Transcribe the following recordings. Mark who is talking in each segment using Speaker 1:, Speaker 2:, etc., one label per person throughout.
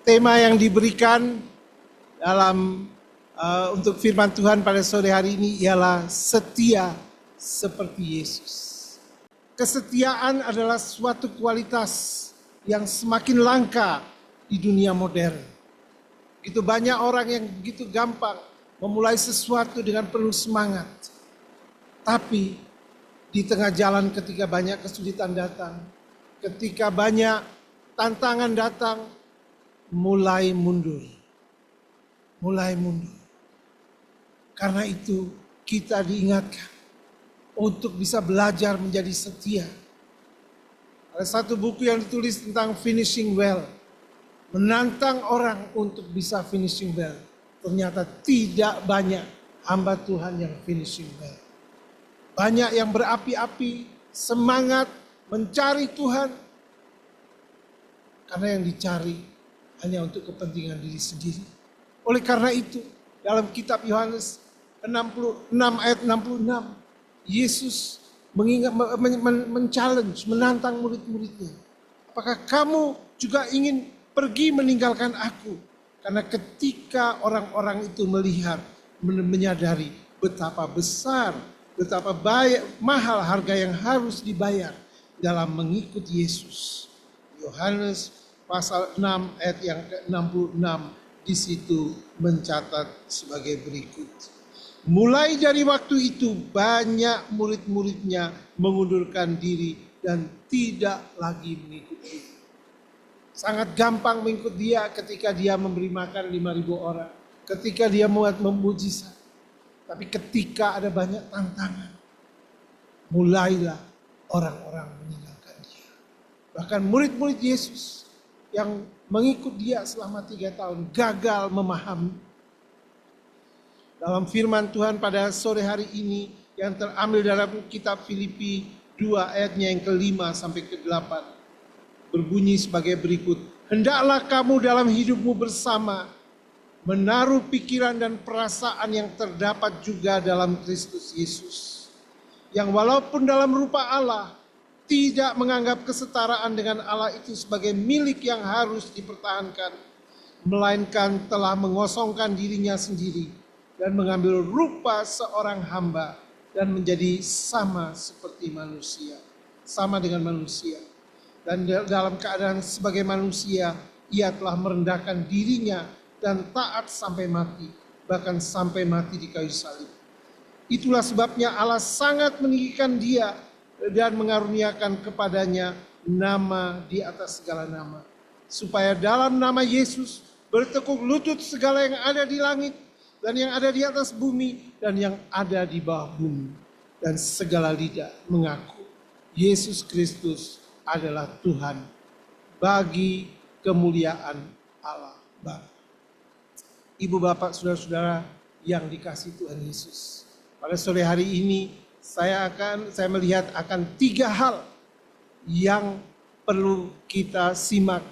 Speaker 1: Tema yang diberikan dalam untuk firman Tuhan pada sore hari ini ialah setia seperti Yesus. Kesetiaan adalah suatu kualitas yang semakin langka di dunia modern. Begitu banyak orang yang begitu gampang memulai sesuatu dengan penuh semangat. Tapi di tengah jalan ketika banyak kesulitan datang, ketika banyak tantangan datang, mulai mundur. Karena itu kita diingatkan untuk bisa belajar menjadi setia. Ada satu buku yang ditulis tentang finishing well. Menantang orang untuk bisa finishing well. Ternyata tidak banyak hamba Tuhan yang finishing well. Banyak yang berapi-api, semangat mencari Tuhan. Karena yang dicari hanya untuk kepentingan diri sendiri. Oleh karena itu, dalam kitab Yohanes 66 ayat 66, Yesus men-challenge, menantang murid-muridnya. Apakah kamu juga ingin pergi meninggalkan aku? Karena ketika orang-orang itu melihat, menyadari betapa besar, betapa mahal harga yang harus dibayar dalam mengikuti Yesus. Yohanes pasal 6 ayat yang ke-66 di situ mencatat sebagai berikut. Mulai dari waktu itu banyak murid-muridnya mengundurkan diri dan tidak lagi mengikuti. Sangat gampang mengikut dia ketika dia memberi makan 5.000 orang. Ketika dia membuat mujizat. Tapi ketika ada banyak tantangan, mulailah orang-orang meninggalkan dia. Bahkan murid-murid Yesus yang mengikut dia selama 3 tahun gagal memahami. Dalam firman Tuhan pada sore hari ini yang terambil dalam kitab Filipi 2 ayatnya yang ke-5 sampai ke-8. Berbunyi sebagai berikut. Hendaklah kamu dalam hidupmu bersama menaruh pikiran dan perasaan yang terdapat juga dalam Kristus Yesus. Yang walaupun dalam rupa Allah, tidak menganggap kesetaraan dengan Allah itu sebagai milik yang harus dipertahankan, melainkan telah mengosongkan dirinya sendiri dan mengambil rupa seorang hamba dan menjadi sama seperti manusia, sama dengan manusia. Dan dalam keadaan sebagai manusia, ia telah merendahkan dirinya dan taat sampai mati, bahkan sampai mati di kayu salib. Itulah sebabnya Allah sangat meninggikan dia dan mengaruniakan kepadanya nama di atas segala nama. Supaya dalam nama Yesus bertekuk lutut segala yang ada di langit dan yang ada di atas bumi dan yang ada di bawah bumi. Dan segala lidah mengaku Yesus Kristus adalah Tuhan bagi kemuliaan Allah Bapa. Ibu bapak saudara-saudara yang dikasihi Tuhan Yesus. Pada sore hari ini saya melihat akan 3 hal yang perlu kita simak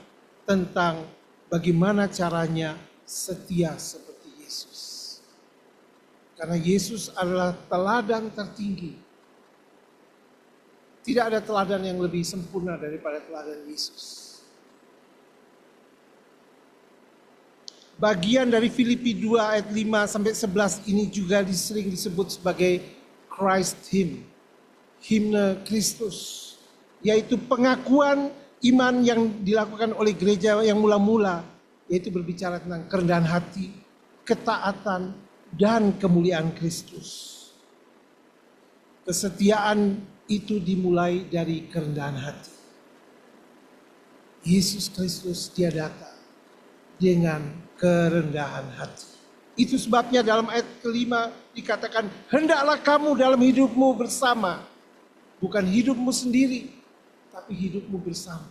Speaker 1: tentang bagaimana caranya setia seperti Yesus. Karena Yesus adalah teladan tertinggi. Tidak ada teladan yang lebih sempurna daripada teladan Yesus. Bagian dari Filipi 2 ayat 5 sampai 11 ini juga sering disebut sebagai Christ Hymn, himne Kristus, yaitu pengakuan iman yang dilakukan oleh gereja yang mula-mula, yaitu berbicara tentang kerendahan hati, ketaatan, dan kemuliaan Kristus. Kesetiaan itu dimulai dari kerendahan hati. Yesus Kristus dia datang dengan kerendahan hati. Itu sebabnya dalam ayat kelima dikatakan, hendaklah kamu dalam hidupmu bersama. Bukan hidupmu sendiri, tapi hidupmu bersama.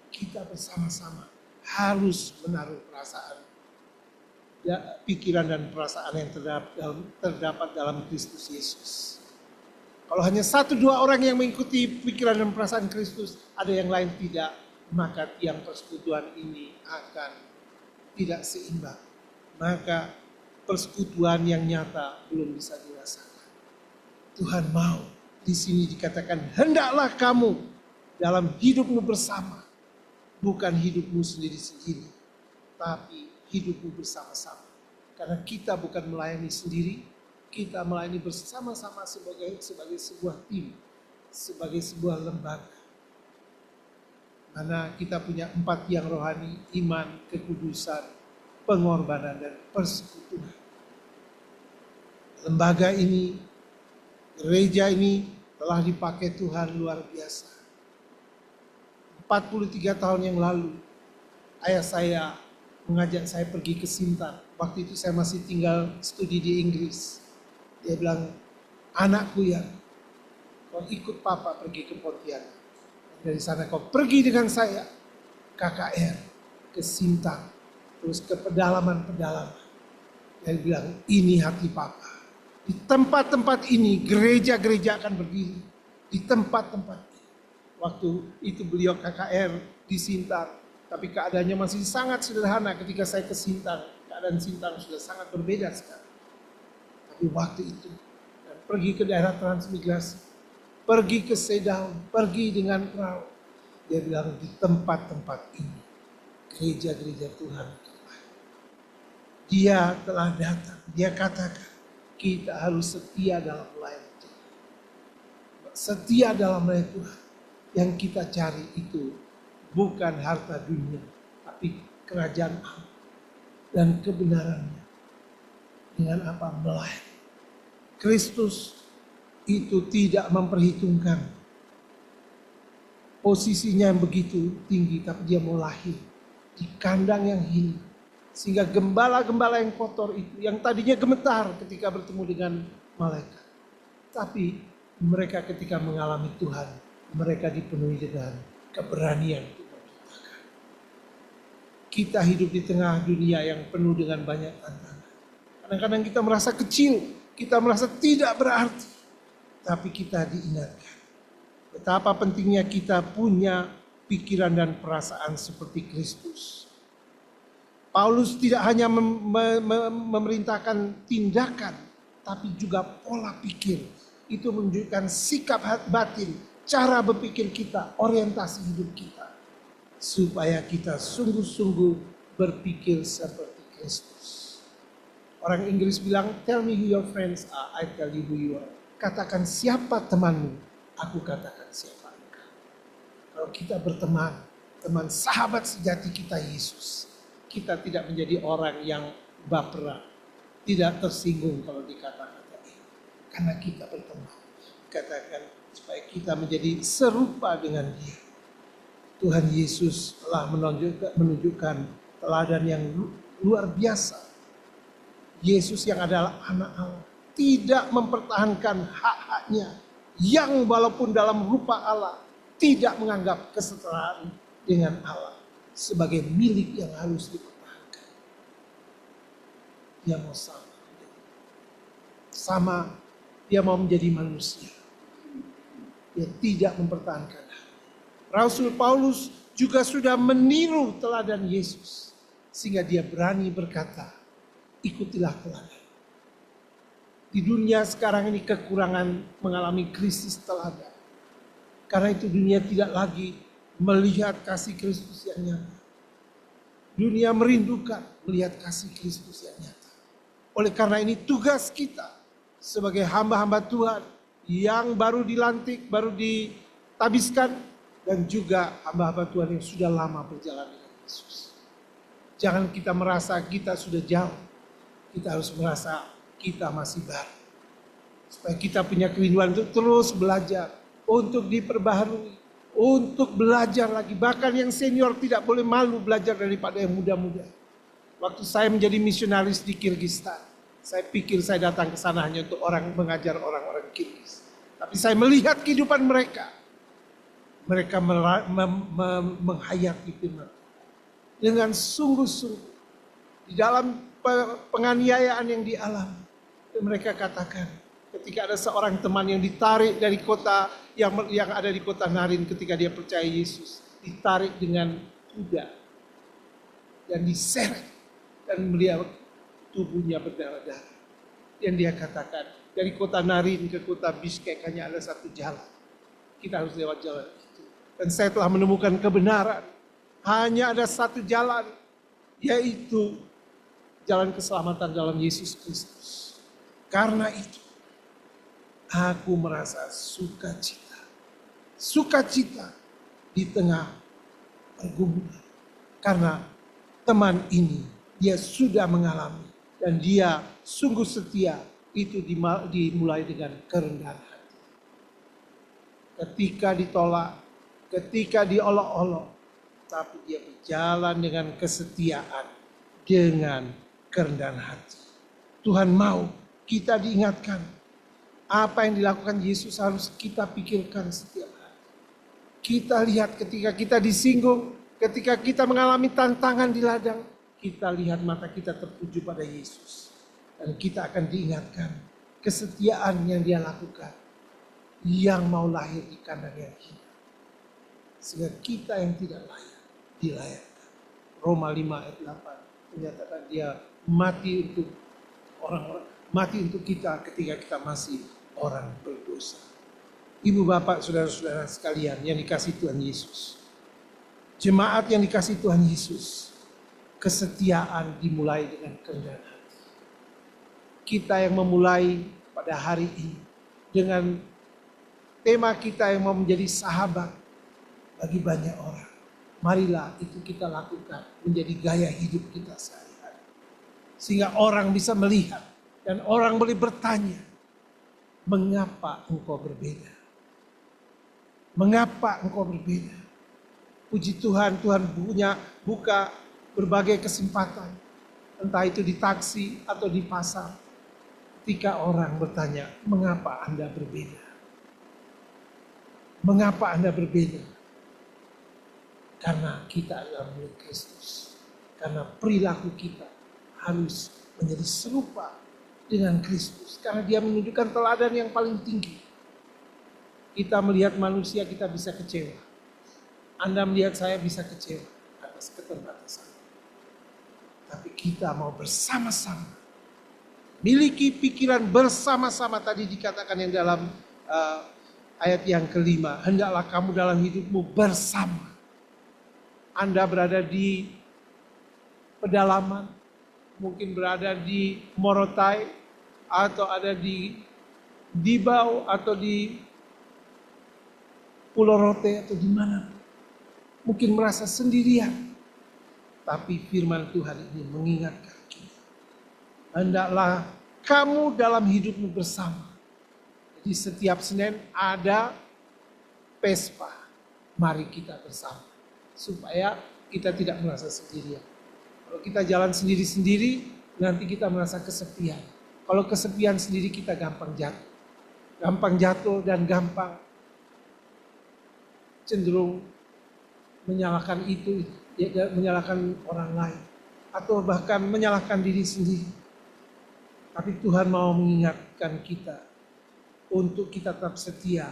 Speaker 1: Kita bersama-sama harus menaruh perasaan, pikiran dan perasaan yang terdapat dalam Kristus Yesus. Kalau hanya 1-2 orang yang mengikuti pikiran dan perasaan Kristus, ada yang lain tidak, maka tiang persekutuan ini akan tidak seimbang. Maka persekutuan yang nyata belum bisa dirasakan. Tuhan mau di sini dikatakan hendaklah kamu dalam hidupmu bersama, bukan hidupmu sendiri-sendiri, tetapi hidupmu bersama-sama. Karena kita bukan melayani sendiri, kita melayani bersama-sama sebagai sebuah tim, sebagai sebuah lembaga. Karena kita punya 4 tiang rohani, iman, kekudusan, pengorbanan, dan persekutuan. Lembaga ini, gereja ini telah dipakai Tuhan luar biasa. 43 tahun yang lalu, ayah saya mengajak saya pergi ke Sintang. Waktu itu saya masih tinggal studi di Inggris. Dia bilang, anakku ya, kau ikut papa pergi ke Pontianak. Dari sana kau pergi dengan saya, KKR, ke Sintang, terus ke pedalaman-pedalaman. Dia bilang, ini hati papa. Di tempat-tempat ini gereja-gereja akan berdiri. Di tempat-tempat ini. Waktu itu beliau KKR di Sintang. Tapi keadaannya masih sangat sederhana ketika saya ke Sintang. Keadaan Sintang sudah sangat berbeda sekarang. Tapi waktu itu, dan pergi ke daerah transmigrasi, pergi ke Sedaun, pergi dengan perahu. Dia bilang di tempat-tempat ini, gereja-gereja Tuhan. Dia telah datang, dia katakan, kita harus setia dalam melayani Tuhan. Setia dalam melayani Tuhan. Yang kita cari itu bukan harta dunia, tapi kerajaan Allah dan kebenarannya. Dengan apa? Melayani. Kristus itu tidak memperhitungkan posisinya yang begitu tinggi, tapi dia mau lahir di kandang yang hina. Sehingga gembala-gembala yang kotor itu, yang tadinya gemetar ketika bertemu dengan malaikat. Tapi mereka ketika mengalami Tuhan, mereka dipenuhi dengan keberanian untuk menciptakan. Kita hidup di tengah dunia yang penuh dengan banyak tantangan. Kadang-kadang kita merasa kecil, kita merasa tidak berarti. Tapi kita diingatkan betapa pentingnya kita punya pikiran dan perasaan seperti Kristus. Paulus tidak hanya memerintahkan tindakan, tapi juga pola pikir. Itu menunjukkan sikap batin, cara berpikir kita, orientasi hidup kita. Supaya kita sungguh-sungguh berpikir seperti Kristus. Orang Inggris bilang, tell me who your friends are, I tell you who you are. Katakan siapa temanmu, aku katakan siapa engkau. Kalau kita berteman, teman sahabat sejati kita Yesus. Kita tidak menjadi orang yang baperan, tidak tersinggung kalau dikata-kata ini. Karena kita berteman. Katakan supaya kita menjadi serupa dengan Dia. Tuhan Yesus telah menunjukkan teladan yang luar biasa. Yesus yang adalah anak Allah tidak mempertahankan hak-haknya yang walaupun dalam rupa Allah tidak menganggap kesetaraan dengan Allah sebagai milik yang harus dipertahankan. Dia mau sama, dia mau menjadi manusia. Dia tidak mempertahankan hak. Rasul Paulus juga sudah meniru teladan Yesus sehingga dia berani berkata, ikutilah teladan. Di dunia sekarang ini kekurangan mengalami krisis teladan. Karena itu dunia tidak lagi melihat kasih Kristus yang nyata. Dunia merindukan melihat kasih Kristus yang nyata. Oleh karena ini tugas kita sebagai hamba-hamba Tuhan yang baru dilantik, baru ditabiskan, dan juga hamba-hamba Tuhan yang sudah lama berjalan dengan Yesus. Jangan kita merasa kita sudah jauh. Kita harus merasa kita masih baru. Supaya kita punya kerinduan untuk terus belajar, untuk diperbaharui, untuk belajar lagi. Bahkan yang senior tidak boleh malu belajar daripada yang muda-muda. Waktu saya menjadi misionaris di Kirgistan, saya pikir saya datang ke sana hanya untuk mengajar orang-orang Kirgis. Tapi saya melihat kehidupan mereka. Mereka menghayati firman dengan sungguh-sungguh di dalam penganiayaan yang dialami. Mereka katakan ketika ada seorang teman yang ditarik dari kota yang ada di kota Narin ketika dia percaya Yesus, ditarik dengan kuda dan diseret dan melihat tubuhnya berdarah-darah. Dan dia katakan dari kota Narin ke kota Bishkek hanya ada satu jalan. Kita harus lewat jalan itu. Dan saya telah menemukan kebenaran. Hanya ada satu jalan yaitu jalan keselamatan dalam Yesus Kristus. Karena itu, aku merasa sukacita. Sukacita di tengah pergumulan. Karena teman ini, dia sudah mengalami. Dan dia sungguh setia, itu dimulai dengan kerendahan hati. Ketika ditolak, ketika diolok-olok, tapi dia berjalan dengan kesetiaan, dengan kerendahan hati. Tuhan mau kita diingatkan, apa yang dilakukan Yesus harus kita pikirkan setiap hari. Kita lihat ketika kita disinggung, ketika kita mengalami tantangan di ladang, kita lihat mata kita tertuju pada Yesus. Dan kita akan diingatkan kesetiaan yang dia lakukan. Yang mau lahir di kandang yang hina. Sehingga kita yang tidak layak dilayakkan. Roma 5 ayat 8 menyatakan dia mati untuk orang-orang. Mati untuk kita ketika kita masih orang berdosa. Ibu bapak saudara-saudara sekalian yang dikasihi Tuhan Yesus. Jemaat yang dikasihi Tuhan Yesus. Kesetiaan dimulai dengan kerendahan hati. Kita yang memulai pada hari ini dengan tema kita yang mau menjadi sahabat bagi banyak orang. Marilah itu kita lakukan menjadi gaya hidup kita sehari-hari. Sehingga orang bisa melihat dan orang boleh bertanya, mengapa engkau berbeda? Mengapa engkau berbeda? Puji Tuhan, Tuhan buka berbagai kesempatan, entah itu di taksi atau di pasar, ketika orang bertanya, mengapa Anda berbeda? Mengapa Anda berbeda? Karena kita adalah milik Kristus. Karena perilaku kita harus menjadi serupa dengan Kristus. Karena dia menunjukkan teladan yang paling tinggi. Kita melihat manusia, kita bisa kecewa. Anda melihat saya bisa kecewa atas keterbatasan. Tapi kita mau bersama-sama. Miliki pikiran bersama-sama, tadi dikatakan yang dalam ayat yang kelima. Hendaklah kamu dalam hidupmu bersama. Anda berada di pedalaman, mungkin berada di Morotai, atau ada di Dibau, atau di Pulau Rote, atau di mana. Mungkin merasa sendirian. Tapi firman Tuhan ini mengingatkan kita. Hendaklah kamu dalam hidupmu bersama. Jadi setiap Senin ada Pespa. Mari kita bersama. Supaya kita tidak merasa sendirian. Kalau kita jalan sendiri-sendiri, nanti kita merasa kesepian. Kalau kesepian sendiri kita gampang jatuh. Gampang jatuh dan gampang cenderung menyalahkan itu, menyalahkan orang lain. Atau bahkan menyalahkan diri sendiri. Tapi Tuhan mau mengingatkan kita untuk kita tetap setia,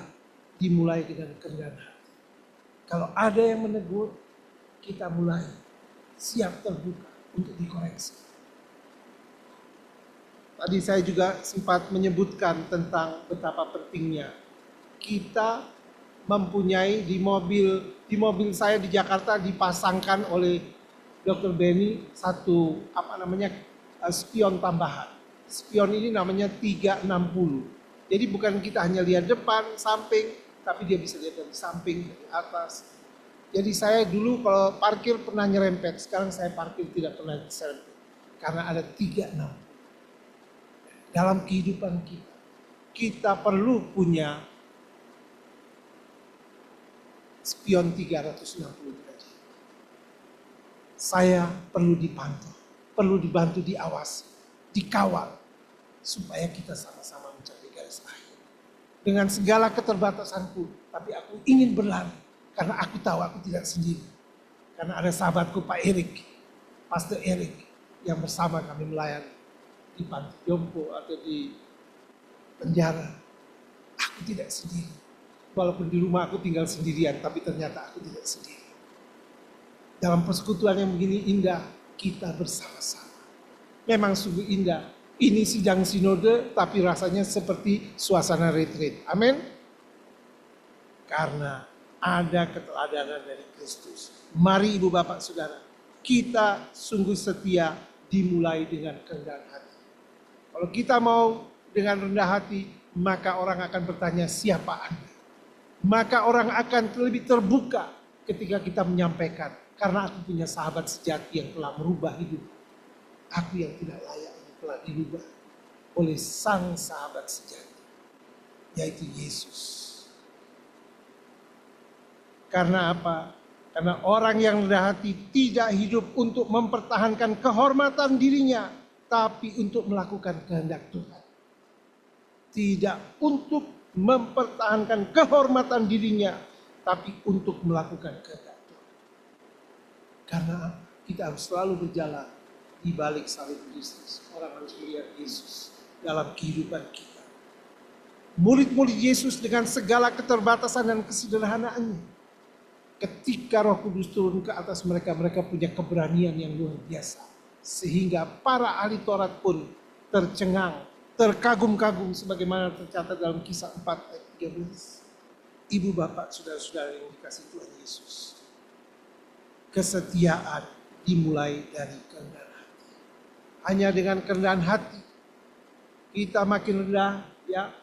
Speaker 1: dimulai dengan kerendahan hati. Kalau ada yang menegur, kita mulai siap terbuka untuk dikoreksi. Tadi saya juga sempat menyebutkan tentang betapa pentingnya kita mempunyai di mobil saya di Jakarta dipasangkan oleh Dr. Benny satu spion tambahan. Spion ini namanya 360. Jadi bukan kita hanya lihat depan, samping, tapi dia bisa lihat dari samping, dari atas. Jadi saya dulu kalau parkir pernah nyerempet, sekarang saya parkir tidak pernah nyerempet. Karena ada 360. Dalam kehidupan kita perlu punya spion 360 derajat. Saya perlu dipantau, perlu dibantu, diawasi, dikawal, supaya kita sama-sama mencapai garis akhir. Dengan segala keterbatasanku, tapi aku ingin berlari, karena aku tahu aku tidak sendiri. Karena ada sahabatku Pak Erik, Pastor Erik, yang bersama kami melayani di panti jompo atau di penjara. Aku tidak sendiri. Walaupun di rumah aku tinggal sendirian, tapi ternyata aku tidak sendiri. Dalam persekutuan yang begini indah, kita bersama-sama. Memang sungguh indah. Ini sidang sinode, tapi rasanya seperti suasana retreat. Amin. Karena ada keteladanan dari Kristus. Mari ibu bapak saudara, Kita sungguh setia dimulai dengan kerendahan hati. Kalau kita mau dengan rendah hati, maka orang akan bertanya, siapa Anda? Maka orang akan lebih terbuka ketika kita menyampaikan, karena aku punya sahabat sejati yang telah merubah hidup. Aku yang tidak layak telah dirubah oleh sang sahabat sejati, yaitu Yesus. Karena apa? Karena orang yang rendah hati tidak hidup untuk mempertahankan kehormatan dirinya, tapi untuk melakukan kehendak Tuhan. Tidak untuk mempertahankan kehormatan dirinya, tapi untuk melakukan kehendak Tuhan. Karena kita harus selalu berjalan di balik salib Kristus. Orang harus melihat Yesus dalam kehidupan kita. Murid-murid Yesus dengan segala keterbatasan dan kesederhanaannya, ketika Roh Kudus turun ke atas mereka, mereka punya keberanian yang luar biasa. Sehingga para ahli Taurat pun tercengang, terkagum-kagum sebagaimana tercatat dalam Kisah 4 ayat 13. Ibu bapak, saudara-saudara yang dikasihi Tuhan Yesus, kesetiaan dimulai dari kerendahan hati. Hanya dengan kerendahan hati kita makin rendah, ya.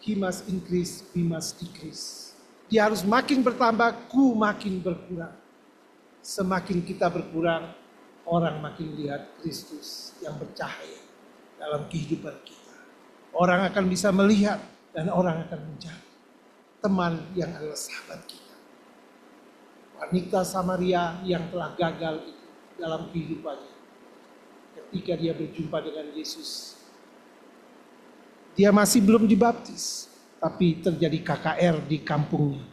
Speaker 1: He must increase, we must decrease. Dia harus makin bertambah, ku makin berkurang. Semakin kita berkurang, orang makin lihat Kristus yang bercahaya dalam kehidupan kita. Orang akan bisa melihat dan orang akan mencari teman yang adalah sahabat kita. Wanita Samaria yang telah gagal itu dalam kehidupannya, ketika dia berjumpa dengan Yesus, dia masih belum dibaptis, tapi terjadi KKR di kampungnya.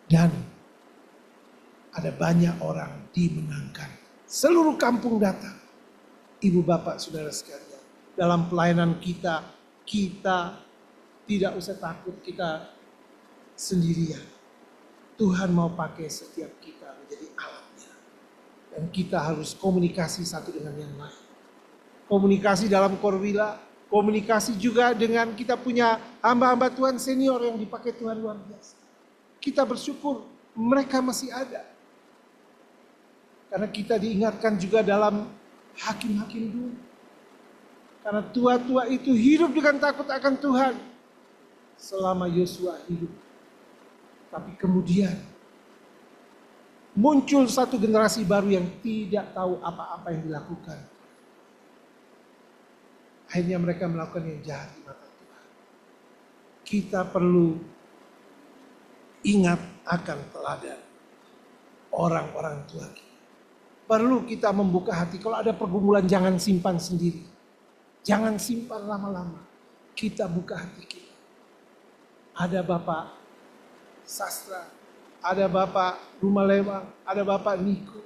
Speaker 1: Dan ada banyak orang dimenangkan. Seluruh kampung datang. Ibu bapak saudara sekalian, dalam pelayanan kita, kita tidak usah takut kita sendirian. Tuhan mau pakai setiap kita menjadi alatnya. Dan kita harus komunikasi satu dengan yang lain. Komunikasi dalam korwila, komunikasi juga dengan kita punya hamba-hamba Tuhan senior yang dipakai Tuhan luar biasa. Kita bersyukur mereka masih ada. Karena kita diingatkan juga dalam hakim-hakim dulu. Karena tua-tua itu hidup dengan takut akan Tuhan selama Yosua hidup. Tapi kemudian muncul satu generasi baru yang tidak tahu apa-apa yang dilakukan. Akhirnya mereka melakukan yang jahat di mata Tuhan. Kita perlu ingat akan teladan orang-orang tua kita. Perlu kita membuka hati. Kalau ada pergumulan jangan simpan sendiri. Jangan simpan lama-lama. Kita buka hati kita. Ada Bapak Sastra, ada Bapak Rumah Lewang, ada Bapak Niko.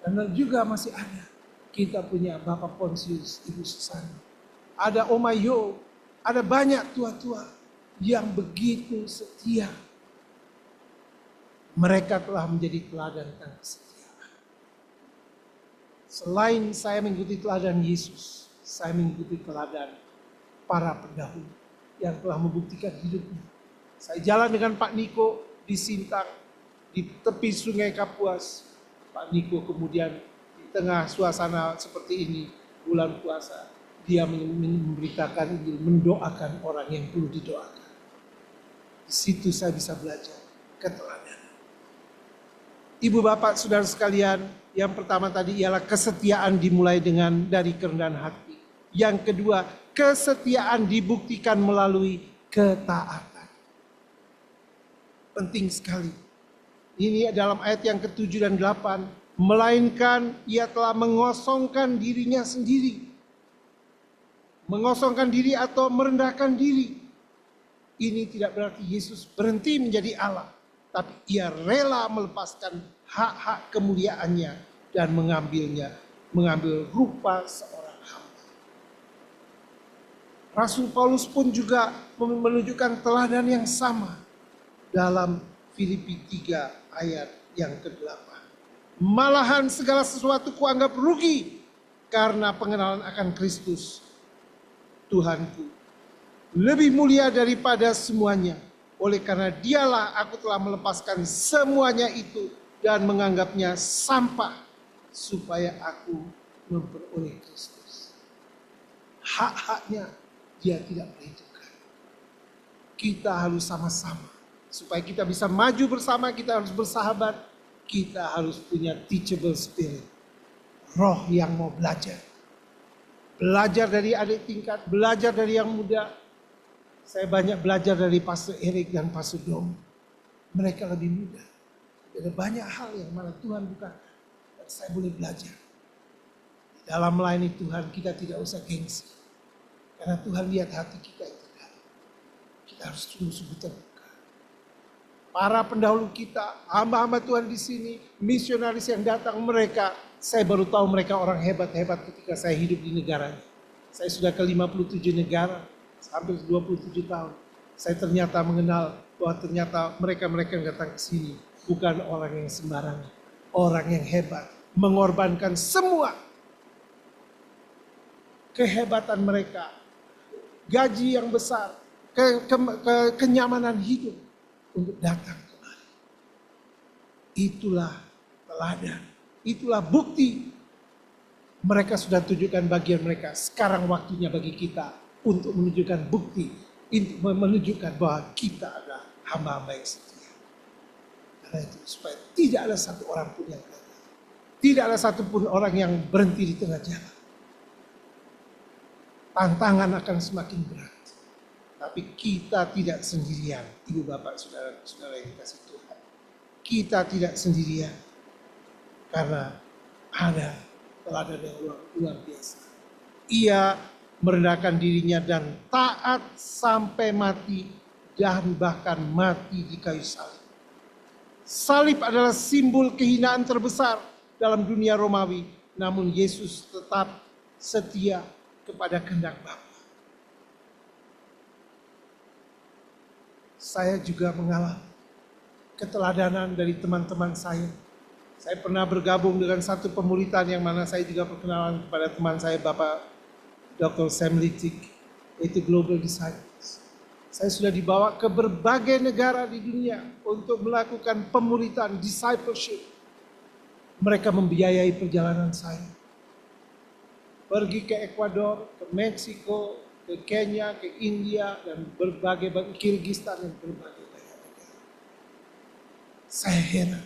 Speaker 1: Dan juga masih ada. Kita punya Bapak Ponsius, Ibu Susana. Ada Oma Yo, ada banyak tua-tua yang begitu setia. Mereka telah menjadi teladan tentang kesetiaan. Selain saya mengikuti teladan Yesus, saya mengikuti teladan para pendahulu yang telah membuktikan hidupnya. Saya jalan dengan Pak Niko di Sintang, di tepi Sungai Kapuas. Pak Niko kemudian di tengah suasana seperti ini, bulan puasa, dia memberitakan, mendoakan orang yang perlu didoakan. Di situ saya bisa belajar keteladanan. Ibu bapak saudara sekalian, yang pertama tadi ialah kesetiaan dimulai dari kerendahan hati. Yang kedua, kesetiaan dibuktikan melalui ketaatan. Penting sekali. Ini dalam ayat yang ke-7 dan 8. Melainkan ia telah mengosongkan dirinya sendiri. Mengosongkan diri atau merendahkan diri. Ini tidak berarti Yesus berhenti menjadi Allah. Tapi ia rela melepaskan hak-hak kemuliaannya dan mengambil rupa seorang hamba. Rasul Paulus pun juga menunjukkan teladan yang sama dalam Filipi 3 ayat yang ke-8. Malahan segala sesuatu kuanggap rugi karena pengenalan akan Kristus Tuhanku. Lebih mulia daripada semuanya. Oleh karena dialah aku telah melepaskan semuanya itu dan menganggapnya sampah supaya aku memperoleh Kristus. Hak-haknya dia tidak perhitungkan. Kita harus sama-sama. Supaya kita bisa maju bersama, kita harus bersahabat. Kita harus punya teachable spirit. Roh yang mau belajar. Belajar dari adik tingkat, belajar dari yang muda. Saya banyak belajar dari Pastor Eric dan Pastor Dom. Mereka lebih muda. Ada banyak hal yang mana Tuhan bukan. Dan saya boleh belajar. Dalam melayani Tuhan kita tidak usah gengsi. Karena Tuhan lihat hati kita itu. Kita harus sungguh-sungguh terbuka. Para pendahulu kita, hamba-hamba Tuhan di sini, misionaris yang datang mereka, saya baru tahu mereka orang hebat-hebat ketika saya hidup di negaranya. Saya sudah ke 57 negara, hampir 27 tahun. Saya ternyata mengenal bahwa ternyata mereka-mereka yang datang ke sini bukan orang yang sembarangan, orang yang hebat, mengorbankan semua kehebatan mereka, gaji yang besar, kenyamanan hidup untuk datang kemari. Itulah teladan, itulah bukti. Mereka sudah tunjukkan bagian mereka. Sekarang waktunya bagi kita untuk menunjukkan bukti, untuk menunjukkan bahwa kita adalah hamba-hamba yang setia. Karena itu supaya tidak ada satu orang pun yang gagal. Tidak ada satupun orang yang berhenti di tengah jalan. Tantangan akan semakin berat. Tapi kita tidak sendirian, ibu bapak, saudara-saudara yang dikasihi Tuhan. Kita tidak sendirian, karena ada teladan yang luar biasa. Ia merendahkan dirinya dan taat sampai mati, dan bahkan mati di kayu salib. Salib adalah simbol kehinaan terbesar dalam dunia Romawi, namun Yesus tetap setia kepada kehendak Bapa. Saya juga mengalami keteladanan dari teman-teman saya. Saya pernah bergabung dengan satu pemuritan yang mana saya juga perkenalan kepada teman saya, Bapak Dr. Sam Litik, yaitu Global Disciples. Saya sudah dibawa ke berbagai negara di dunia untuk melakukan pemuritan, discipleship. Mereka membiayai perjalanan saya. Pergi ke Ekuador, ke Meksiko, ke Kenya, ke India, dan berbagai Kyrgyzstan dan berbagai negara. Saya heran,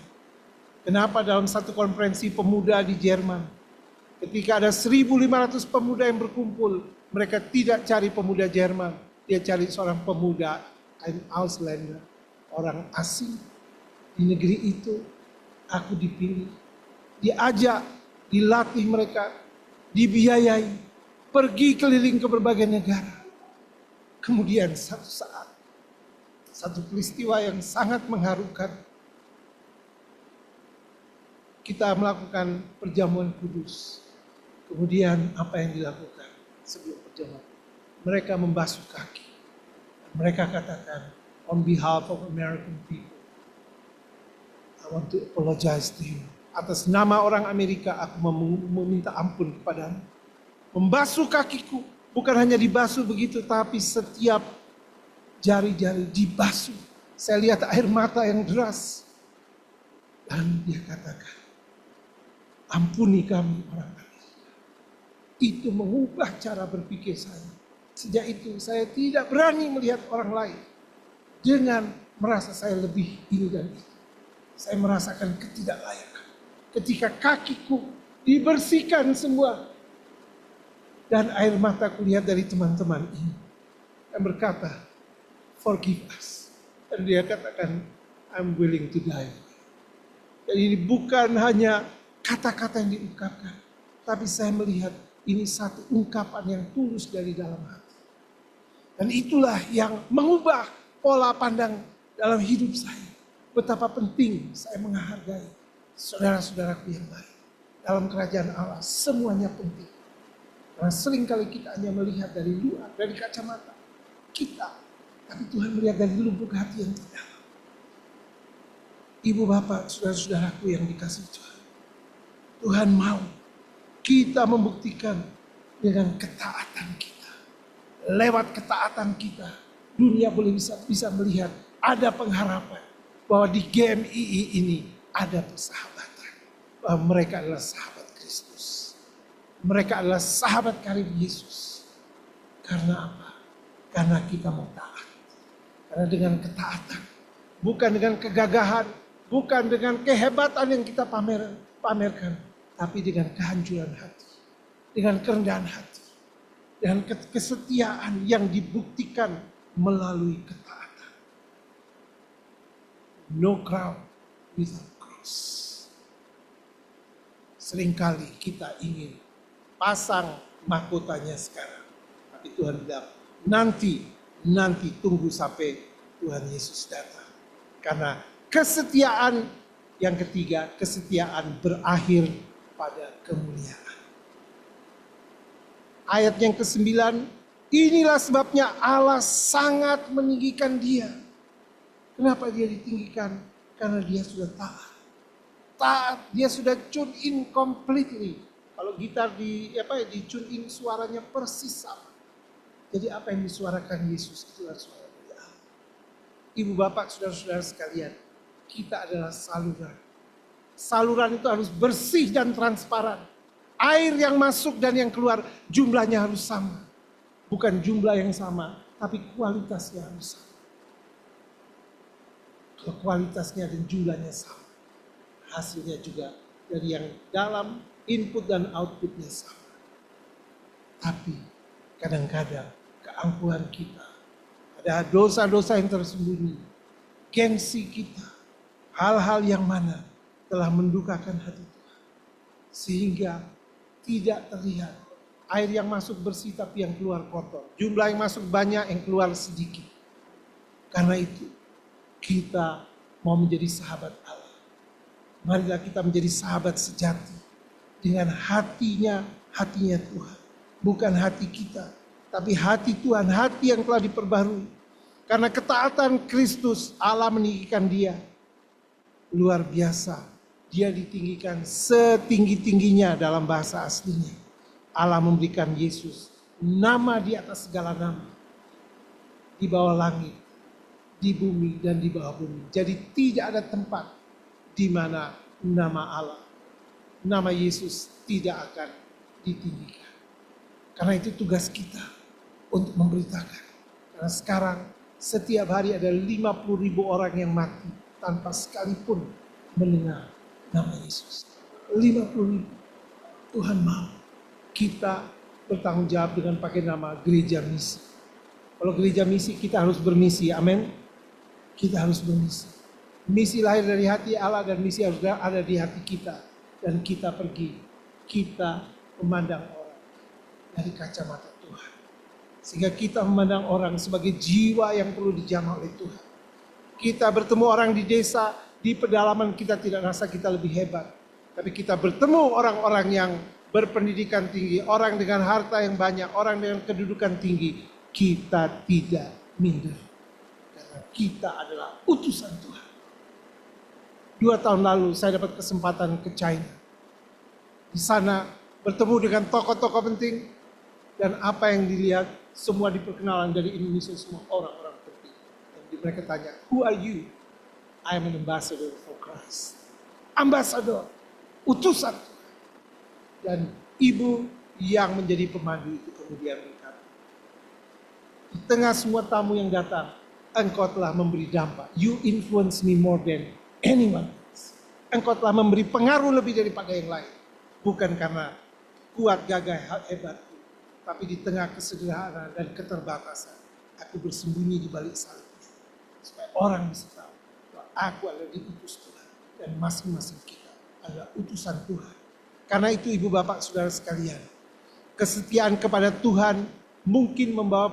Speaker 1: kenapa dalam satu konferensi pemuda di Jerman, ketika ada 1.500 pemuda yang berkumpul, mereka tidak cari pemuda Jerman, dia cari seorang pemuda, ein Ausländer, orang asing di negeri itu. Aku dipilih, diajak, dilatih mereka, dibiayai, pergi keliling ke berbagai negara. Kemudian satu saat, satu peristiwa yang sangat mengharukan, kita melakukan perjamuan kudus. Kemudian apa yang dilakukan sebelum perjamuan? Mereka membasuh kaki. Mereka katakan, on behalf of American people, I want to apologize to you. Atas nama orang Amerika, aku meminta ampun kepadamu. Membasuh kakiku, bukan hanya dibasuh begitu, tapi setiap jari-jari dibasuh. Saya lihat air mata yang deras. Dan dia katakan, ampuni kami orang Amerika. Itu mengubah cara berpikir saya. Sejak itu saya tidak berani melihat orang lain dengan merasa saya lebih ini dan itu. Saya merasakan ketidaklayakan. Ketika kakiku dibersihkan semua, dan air mataku lihat dari teman-teman ini. Dan berkata, forgive us. Dan dia katakan, I'm willing to die. Dan ini bukan hanya kata-kata yang diungkapkan. Tapi saya melihat ini satu ungkapan yang tulus dari dalam hati. Dan itulah yang mengubah pola pandang dalam hidup saya. Betapa penting saya menghargai saudara-saudaraku yang lain. Dalam kerajaan Allah semuanya penting. Karena seringkali kita hanya melihat dari luar, dari kacamata kita. Tapi Tuhan melihat dari lubuk hati yang terdalam. Ibu bapak, saudara-saudaraku yang dikasihi Tuhan. Tuhan mau kita membuktikan dengan ketaatan kita. Lewat ketaatan kita, dunia boleh bisa melihat ada pengharapan. Bahwa di GMII ini ada persahabatan. Bahwa mereka adalah sahabat Kristus. Mereka adalah sahabat karib Yesus. Karena apa? Karena kita mau taat. Karena dengan ketaatan, bukan dengan kegagahan, bukan dengan kehebatan yang kita pamerkan, tapi dengan kehancuran hati, dengan kerendahan hati, dengan kesetiaan yang dibuktikan melalui ketaatan. No crown without cross. Seringkali kita ingin pasang mahkotanya sekarang, tapi Tuhan bilang nanti tunggu sampai Tuhan Yesus datang. Karena kesetiaan yang ketiga, kesetiaan berakhir pada kemuliaan. Ayat yang ke-9, inilah sebabnya Allah sangat meninggikan dia. Kenapa dia ditinggikan? Karena dia sudah taat. Taat, dia sudah tune in completely. Kalau gitar di tune in suaranya persis sama. Jadi apa yang disuarakan Yesus itu adalah suara dari Allah. Ibu bapak saudara-saudara sekalian, kita adalah saluran. Saluran itu harus bersih dan transparan. Air yang masuk dan yang keluar jumlahnya harus sama. Bukan jumlah yang sama, tapi kualitasnya harus sama. Kalau kualitasnya dan jumlahnya sama, hasilnya juga dari yang dalam, input dan outputnya sama. Tapi kadang-kadang keangkuhan kita, ada dosa-dosa yang tersembunyi, gengsi kita, hal-hal yang mana telah mendukakan hati Tuhan. Sehingga tidak terlihat air yang masuk bersih tapi yang keluar kotor. Jumlah yang masuk banyak, yang keluar sedikit. Karena itu kita mau menjadi sahabat Allah. Marilah kita menjadi sahabat sejati dengan hatinya Tuhan. Bukan hati kita, tapi hati Tuhan, hati yang telah diperbarui. Karena ketaatan Kristus, Allah meninggikan dia. Luar biasa, dia ditinggikan setinggi-tingginya dalam bahasa aslinya. Allah memberikan Yesus nama di atas segala nama. Di bawah langit, di bumi dan di bawah bumi. Jadi tidak ada tempat di mana nama Allah, nama Yesus tidak akan ditinggikan. Karena itu tugas kita untuk memberitakan. Karena sekarang setiap hari ada 50.000 orang yang mati tanpa sekalipun mendengar nama Yesus. 50.000. Tuhan mau kita bertanggung jawab dengan pakai nama gereja misi. Kalau gereja misi kita harus bermisi, amin. Kita harus bermisi. Misi lahir dari hati Allah dan misi harus ada di hati kita. Dan kita pergi, kita memandang orang dari kacamata Tuhan. Sehingga kita memandang orang sebagai jiwa yang perlu dijamah oleh Tuhan. Kita bertemu orang di desa, di pedalaman kita tidak rasa kita lebih hebat. Tapi kita bertemu orang-orang yang berpendidikan tinggi, orang dengan harta yang banyak, orang dengan kedudukan tinggi. Kita tidak minder. Karena kita adalah utusan Tuhan. 2 tahun lalu saya dapat kesempatan ke China. Di sana bertemu dengan tokoh-tokoh penting. Dan apa yang dilihat, semua diperkenalan dari Indonesia, semua orang-orang penting. Dan mereka tanya, who are you? I am an ambassador for Christ. Ambassador, utusan. Dan ibu yang menjadi pemandu itu kemudian berkata, di tengah semua tamu yang datang, engkau telah memberi dampak. You influence me more than anyone else. Engkau telah memberi pengaruh lebih daripada yang lain. Bukan karena kuat, gagah, hebat. Tapi di tengah kesederhanaan dan keterbatasan, aku bersembunyi di balik salibnya. Supaya orang bisa tahu bahwa aku adalah diutus Tuhan. Dan masing-masing kita adalah utusan Tuhan. Karena itu ibu bapak saudara sekalian, kesetiaan kepada Tuhan mungkin membawa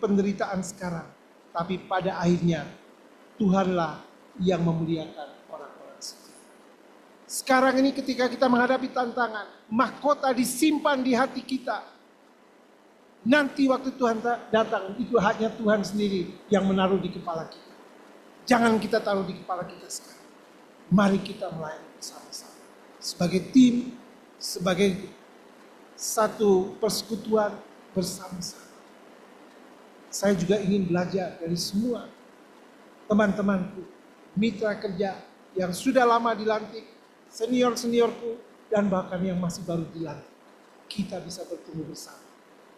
Speaker 1: penderitaan sekarang. Tapi pada akhirnya Tuhanlah yang memuliakan orang-orang setia. Sekarang ini ketika kita menghadapi tantangan, mahkota disimpan di hati kita. Nanti waktu Tuhan datang, itu hanya Tuhan sendiri yang menaruh di kepala kita. Jangan kita taruh di kepala kita sekarang. Mari kita melayani bersama-sama. Sebagai tim, sebagai satu persekutuan bersama-sama. Saya juga ingin belajar dari semua teman-temanku, mitra kerja yang sudah lama dilantik, senior-seniorku, dan bahkan yang masih baru dilantik. Kita bisa bertemu bersama.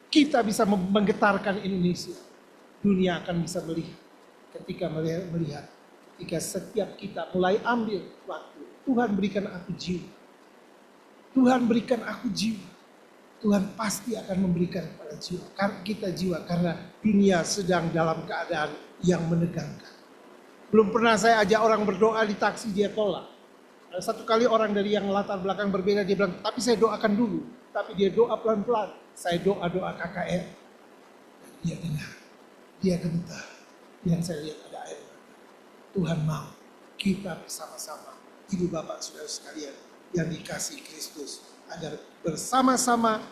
Speaker 1: Kita bisa menggetarkan Indonesia. Dunia akan bisa melihat. Ketika melihat, ketika setiap kita mulai ambil waktu. Tuhan berikan aku jiwa. Tuhan berikan aku jiwa. Tuhan pasti akan memberikan kepada kita jiwa. Karena dunia sedang dalam keadaan yang menegangkan. Belum pernah saya ajak orang berdoa di taksi, dia tolak. Satu kali orang dari yang latar belakang berbeda, dia bilang, tapi saya doakan dulu. Tapi dia doa pelan-pelan. Saya doa KKR. Dia dengar. Dia gentar. Yang saya lihat ada air mata. Tuhan mau kita bersama-sama, ibu bapak saudara sekalian yang dikasihi Kristus, agar bersama-sama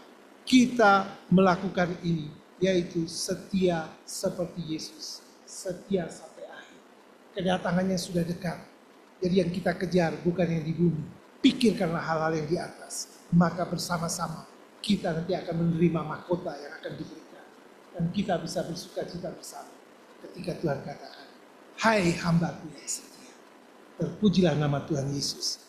Speaker 1: kita melakukan ini, yaitu setia seperti Yesus, setia sampai akhir. Kedatangannya sudah dekat. Jadi yang kita kejar bukan yang di bumi. Pikirkanlah hal-hal yang di atas. Maka bersama-sama kita nanti akan menerima mahkota yang akan diberikan. Dan kita bisa bersuka cita bersama. Ketika Tuhan katakan, hai hamba-Ku yang setia. Terpujilah nama Tuhan Yesus.